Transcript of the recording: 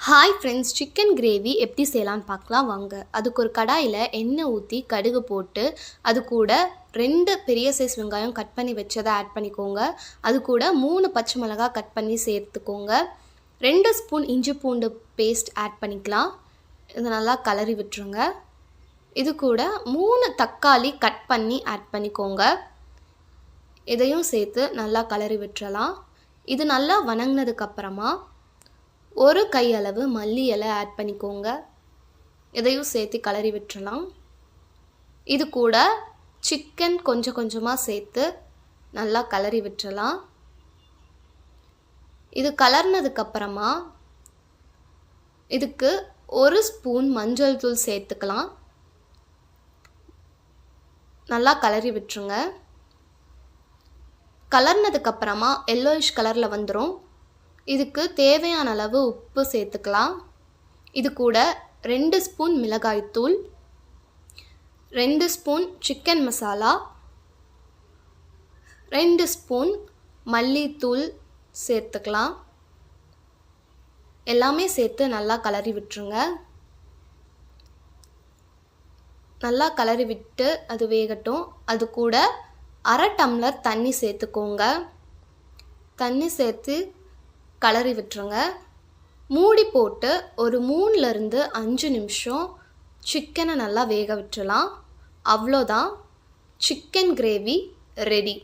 Hi friends, chicken gravy எப்படி செய்யலான்னு பார்க்கலாம் வாங்க. அதுக்கு ஒரு கடாயில் எண்ணெய் ஊற்றி கடுகு போட்டு அது கூட 2 பெரிய சைஸ் வெங்காயம் கட் பண்ணி வச்சதை ஆட் பண்ணிக்கோங்க. அது கூட 3 பச்சை மிளகாய் கட் பண்ணி சேர்த்துக்கோங்க. 2 ஸ்பூன் இஞ்சி பூண்டு பேஸ்ட் ஆட் பண்ணிக்கலாம். இதை நல்லா கலரி விட்டுருங்க. இது கூட 3 தக்காளி கட் பண்ணி ஆட் பண்ணிக்கோங்க. இதையும் சேர்த்து நல்லா கலரி விட்டுறலாம். இது நல்லா வணங்கினதுக்கப்புறமா 1 கையளவு மல்லி இலை ஆட் பண்ணிக்கோங்க. இதையும் சேர்த்து கலரி விட்டுறலாம். இது கூட சிக்கன் கொஞ்சம் கொஞ்சமாக சேர்த்து நல்லா கலரி விட்டுறலாம். இது கலர்னதுக்கப்புறமா இதுக்கு 1 ஸ்பூன் மஞ்சள் தூள் சேர்த்துக்கலாம். நல்லா கலரி விட்டுருங்க. கலர்னதுக்கப்புறமா எல்லோயிஷ் கலரில் வந்துடும். இதுக்கு தேவையான அளவு உப்பு சேர்த்துக்கலாம். இது கூட 2 ஸ்பூன் மிளகாய்த்தூள், 2 ஸ்பூன் சிக்கன் மசாலா, 2 ஸ்பூன் மல்லித்தூள் சேர்த்துக்கலாம். எல்லாமே சேர்த்து நல்லா கலரி விட்டுருங்க. நல்லா கலரி விட்டு அது வேகட்டும். அது கூட 1/2 டம்ளர் தண்ணி சேர்த்துக்கோங்க. தண்ணி சேர்த்து கலரி விட்டுருங்க. மூடி போட்டு ஒரு 3லேருந்து 5 நிமிஷம் சிக்கனை நல்லா வேக விட்டுறலாம். அவ்வளோதான், சிக்கன் கிரேவி ரெடி.